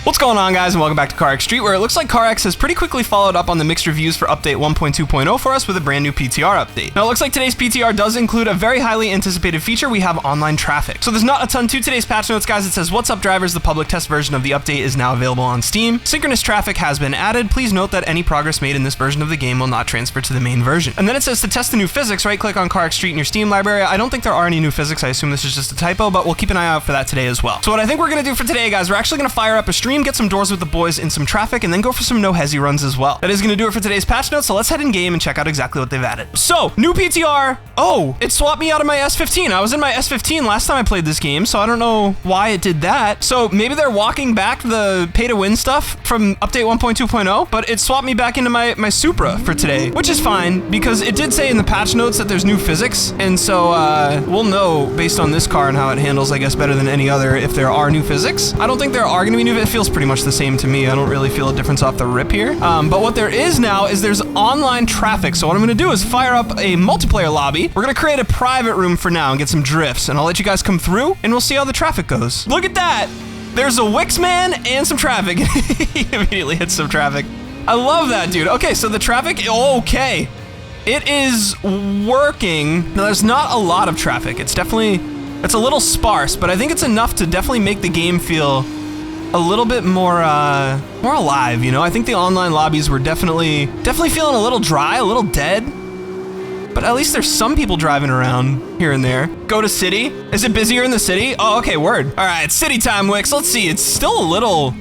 What's going on, guys, and welcome back to CarX Street, where it looks like CarX has pretty quickly followed up on the mixed reviews for update 1.2.0 for us with a brand new PTR update. Now, it looks like today's PTR does include a very highly anticipated feature. We have online traffic. So there's not a ton to today's patch notes, guys. It says, "What's up, drivers? The public test version of the update is now available on Steam. Synchronous traffic has been added. Please note that any progress made in this version of the game will not transfer to the main version." And then it says to test the new physics, right-click on CarX Street in your Steam library. I don't think there are any new physics. I assume this is just a typo, but we'll keep an eye out for that today as well. So what I think we're going to do for today, guys, we're actually going to fire up a stream, get some doors with the boys in some traffic, and then go for some no hezzy runs as well. That is going to do it for today's patch notes, so let's head in game and check out exactly what they've added. So, new PTR. Oh, it swapped me out of my S15. I was in my S15 last time I played this game, so I don't know why it did that. So maybe they're walking back the pay-to-win stuff from update 1.2.0, but it swapped me back into my Supra for today, which is fine, because it did say in the patch notes that there's new physics, and so we'll know based on this car and how it handles, I guess, better than any other if there are new physics. I don't think there are going to be new. It feels pretty much the same to me. I don't really feel a difference off the rip here. But what there is now is there's online traffic. So what I'm going to do is fire up a multiplayer lobby. We're going to create a private room for now and get some drifts, and I'll let you guys come through and we'll see how the traffic goes. Look at that. There's a Wix man and some traffic. He immediately hits some traffic. I love that, dude. Okay, so the traffic, okay. It is working. Now, there's not a lot of traffic. It's a little sparse, but I think it's enough to definitely make the game feel a little bit more alive, you know? I think the online lobbies were definitely feeling a little dry, a little dead. But at least there's some people driving around here and there. Go to city. Is it busier in the city? Oh, okay, word. All right, city time, Wix. Let's see. It's still a little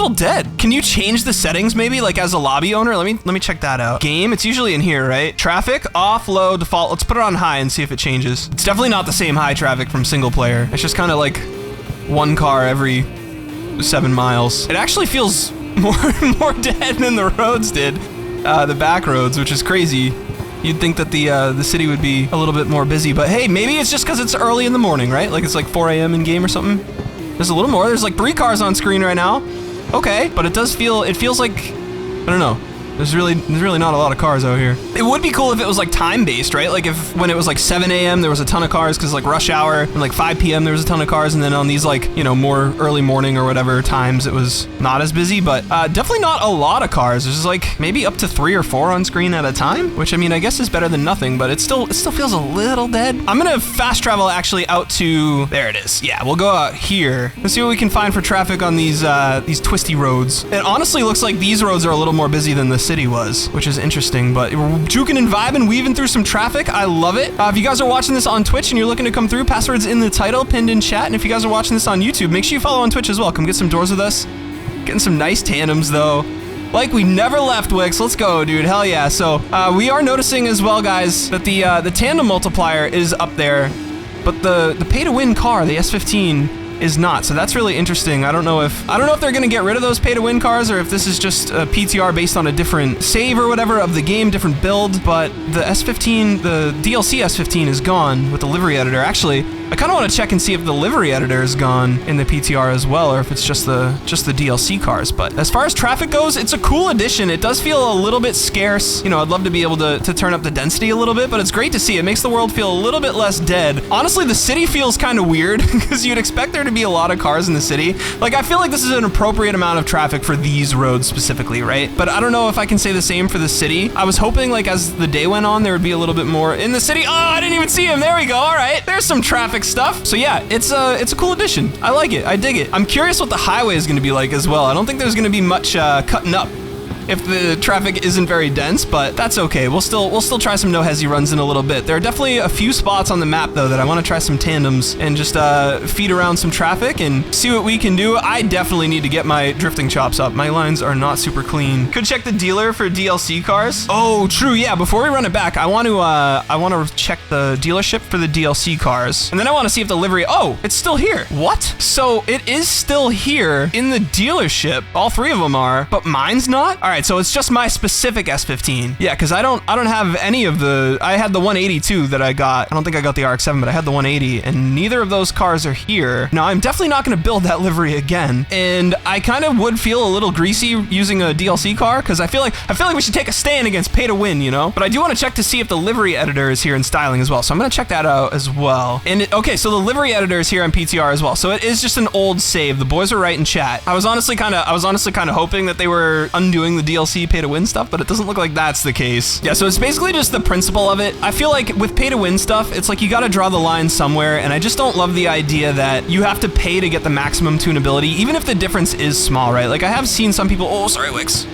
dead. Can you change the settings maybe, like as a lobby owner? Let me check that out. Game, it's usually in here, right? Traffic, off, low, default. Let's put it on high and see if it changes. It's definitely not the same high traffic from single player. It's just kind of like one car every 7 miles. It actually feels more dead than the roads did, the back roads, which is crazy. You'd think that the city would be a little bit more busy, but hey, maybe it's just because it's early in the morning, right? Like it's like 4 a.m. in game or something. There's a little more. There's like 3 cars on screen right now. Okay, but it feels like, I don't know. There's really not a lot of cars out here. It would be cool if it was like time-based, right? Like if when it was like 7 a.m. there was a ton of cars because like rush hour, and like 5 p.m. there was a ton of cars, and then on these like, you know, more early morning or whatever times it was not as busy, but definitely not a lot of cars. There's like maybe up to 3 or 4 on screen at a time, which I mean, I guess is better than nothing, but it still feels a little dead. I'm gonna fast travel actually out to, there it is. Yeah, we'll go out here. Let's see what we can find for traffic on these twisty roads. It honestly looks like these roads are a little more busy than the city was, which is interesting, but we're juking and vibing, weaving through some traffic. I love it. If you guys are watching this on Twitch and you're looking to come through, password's in the title, pinned in chat, and if you guys are watching this on YouTube, make sure you follow on Twitch as well. Come get some doors with us. Getting some nice tandems, though. Like we never left, Wix. Let's go, dude. Hell yeah. So we are noticing as well, guys, that the tandem multiplier is up there, but the pay-to-win car, the S15, is not. So that's really interesting. I don't know if they're gonna get rid of those pay-to-win cars or if this is just a PTR based on a different save or whatever of the game, different build, but the S15, the DLC S15 is gone with the livery editor. Actually, I kind of want to check and see if the livery editor is gone in the PTR as well, or if it's just the DLC cars. But as far as traffic goes, it's a cool addition. It does feel a little bit scarce. You know, I'd love to be able to turn up the density a little bit, but it's great to see. It makes the world feel a little bit less dead. Honestly, the city feels kind of weird because you'd expect there to be a lot of cars in the city. Like, I feel like this is an appropriate amount of traffic for these roads specifically, right? But I don't know if I can say the same for the city. I was hoping, like, as the day went on, there would be a little bit more in the city. Oh, I didn't even see him. There we go. All right. There's some traffic stuff. So yeah, it's a cool addition. I like it. I dig it. I'm curious what the highway is going to be like as well. I don't think there's going to be much cutting up if the traffic isn't very dense, but that's okay. We'll still try some no hezzy runs in a little bit. There are definitely a few spots on the map though that I want to try some tandems and just feed around some traffic and see what we can do. I definitely need to get my drifting chops up. My lines are not super clean. Could check the dealer for DLC cars. Oh, true. Yeah. Before we run it back, I want to check the dealership for the DLC cars, and then I want to see if the livery. Oh, it's still here. What? So it is still here in the dealership. All 3 of them are, but mine's not. All right. right, so it's just my specific S15. Yeah, because I don't have any of the, I had the 182 that I got. I don't think I got the RX-7, but I had the 180, and neither of those cars are here. Now, I'm definitely not going to build that livery again, and I kind of would feel a little greasy using a DLC car, because I feel like we should take a stand against pay to win, you know? But I do want to check to see if the livery editor is here in styling as well, so I'm going to check that out as well. And okay, so the livery editor is here on PTR as well, so it is just an old save. The boys were right in chat. I was honestly kind of hoping that they were undoing the DLC pay to win stuff, but it doesn't look like that's the case. Yeah, so it's basically just the principle of it. I feel like with pay to win stuff, it's like you got to draw the line somewhere, and I just don't love the idea that you have to pay to get the maximum tunability, even if the difference is small, right? Like I have seen some people, oh, sorry, Wix.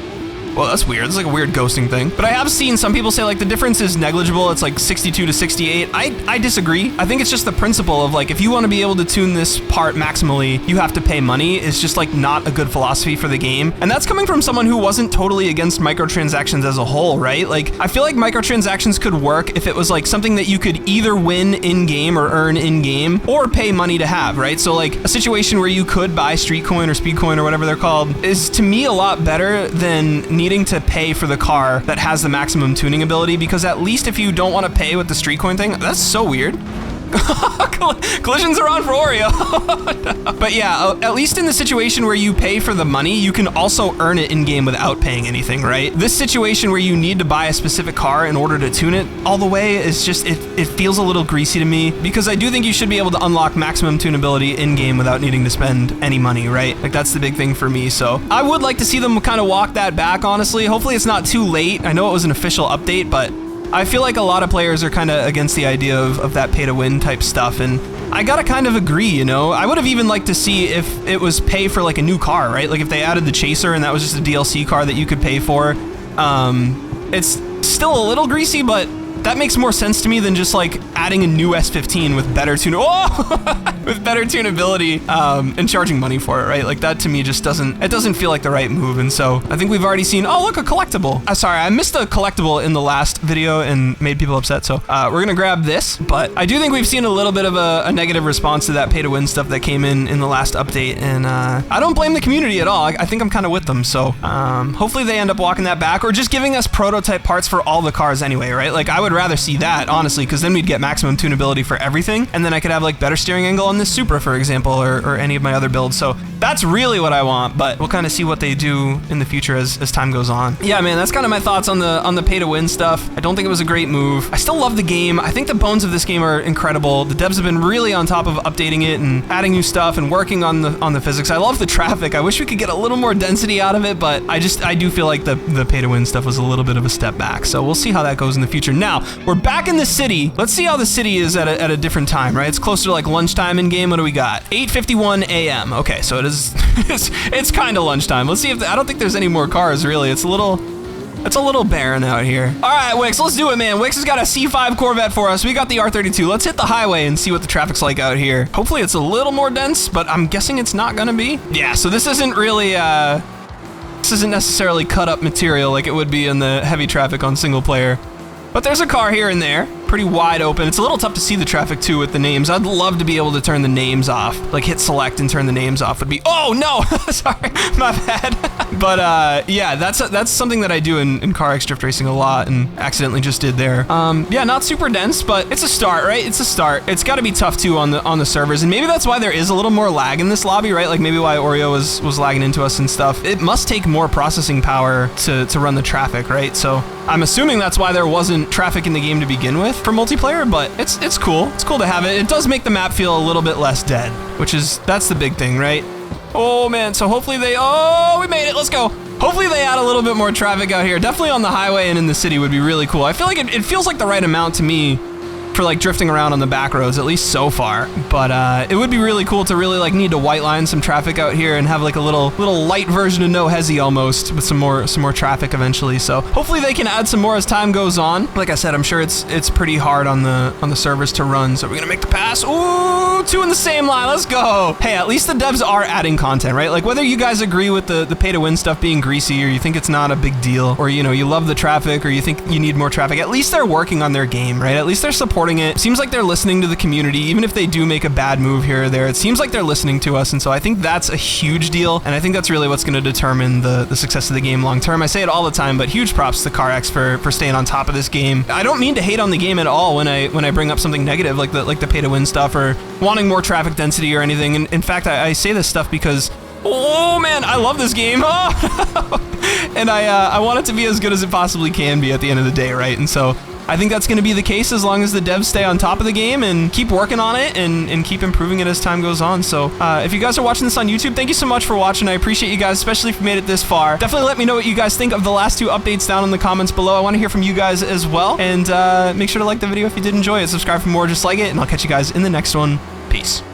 Well, that's weird. It's like a weird ghosting thing. But I have seen some people say like the difference is negligible. It's like 62 to 68. I disagree. I think it's just the principle of like, if you want to be able to tune this part maximally, you have to pay money. It's just like not a good philosophy for the game. And that's coming from someone who wasn't totally against microtransactions as a whole, right? Like, I feel like microtransactions could work if it was like something that you could either win in-game or earn in-game or pay money to have, right? So like a situation where you could buy street coin or speed coin or whatever they're called is to me a lot better than needing to pay for the car that has the maximum tuning ability, because at least if you don't want to pay with the street coin thing, that's so weird. Collisions are on for Oreo. But yeah, at least in the situation where you pay for the money, you can also earn it in game without paying anything, right? This situation where you need to buy a specific car in order to tune it all the way is just, it feels a little greasy to me, because I do think you should be able to unlock maximum tunability in game without needing to spend any money, right? Like that's the big thing for me. So I would like to see them kind of walk that back, honestly. Hopefully it's not too late. I know it was an official update, but I feel like a lot of players are kind of against the idea of that pay-to-win type stuff, and I gotta kind of agree, you know? I would have even liked to see if it was pay for like a new car, right? Like if they added the Chaser and that was just a DLC car that you could pay for. It's still a little greasy, but that makes more sense to me than just like adding a new S15 with better with better tunability and charging money for it, right? Like that to me just doesn't feel like the right move. And so I think we've already seen, oh look, a collectible. Sorry, I missed a collectible in the last video and made people upset, so we're gonna grab this. But I do think we've seen a little bit of a negative response to that pay to win stuff that came in the last update, and I don't blame the community at all. I think I'm kind of with them, so hopefully they end up walking that back, or just giving us prototype parts for all the cars anyway, right? Like I would rather see that, honestly, because then we'd get maximum tunability for everything, and then I could have like better steering angle on this Supra, for example, or any of my other builds. So that's really what I want, but we'll kind of see what they do in the future as time goes on. Yeah, man, that's kind of my thoughts on the pay to win stuff. I don't think it was a great move. I still love the game. I think the bones of this game are incredible. The devs have been really on top of updating it and adding new stuff and working on the physics. I love the traffic. I wish we could get a little more density out of it, but I do feel like the pay to win stuff was a little bit of a step back. So we'll see how that goes in the future. Now, we're back in the city. Let's see how the city is at a different time, right? It's closer to like lunchtime in game. What do we got? 8:51 a.m. Okay, so it is. it's kind of lunchtime. Let's see if I don't think there's any more cars really. It's a little barren out here. All right, Wix, let's do it, man. Wix has got a C5 Corvette for us. We got the R32. Let's hit the highway and see what the traffic's like out here. Hopefully it's a little more dense, but I'm guessing it's not gonna be. Yeah, so this isn't really this isn't necessarily cut up material like it would be in the heavy traffic on single player. But there's a car here and there, pretty wide open. It's a little tough to see the traffic too with the names. I'd love to be able to turn the names off, like hit select and turn the names off would be, oh no, sorry, my bad. But yeah, that's something that I do in CarX drift racing a lot and accidentally just did there. Yeah, not super dense, but it's a start, right? It's a start. It's gotta be tough too on the servers, and maybe that's why there is a little more lag in this lobby, right? Like maybe why Oreo was lagging into us and stuff. It must take more processing power to run the traffic, right? So I'm assuming that's why there wasn't traffic in the game to begin with for multiplayer, but it's cool. It's cool to have it. It does make the map feel a little bit less dead, that's the big thing, right? Oh man, so hopefully we made it, let's go. Hopefully they add a little bit more traffic out here. Definitely on the highway and in the city would be really cool. I feel like it feels like the right amount to me for like drifting around on the back roads, at least so far. But it would be really cool to really like need to white line some traffic out here and have like a little light version of no hezi almost, with some more traffic eventually. So hopefully they can add some more as time goes on. Like I said, I'm sure it's pretty hard on the servers to run. So we're gonna make the pass. Ooh, two in the same line. Let's go. Hey, at least the devs are adding content, right? Like whether you guys agree with the pay to win stuff being greasy, or you think it's not a big deal, or you know you love the traffic, or you think you need more traffic, at least they're working on their game, right? At least they're supporting supporting it. Seems like they're listening to the community. Even if they do make a bad move here or there, it seems like they're listening to us. And so I think that's a huge deal. And I think that's really what's going to determine the success of the game long term. I say it all the time, but huge props to CarX for staying on top of this game. I don't mean to hate on the game at all when I bring up something negative like the pay to win stuff or wanting more traffic density or anything. And in fact, I say this stuff because, oh man, I love this game. Oh. And I want it to be as good as it possibly can be at the end of the day, right? And so I think that's going to be the case as long as the devs stay on top of the game and keep working on it and keep improving it as time goes on. So if you guys are watching this on YouTube, thank you so much for watching. I appreciate you guys, especially if you made it this far. Definitely let me know what you guys think of the last 2 updates down in the comments below. I want to hear from you guys as well. And make sure to like the video if you did enjoy it. Subscribe for more just like it, and I'll catch you guys in the next one. Peace.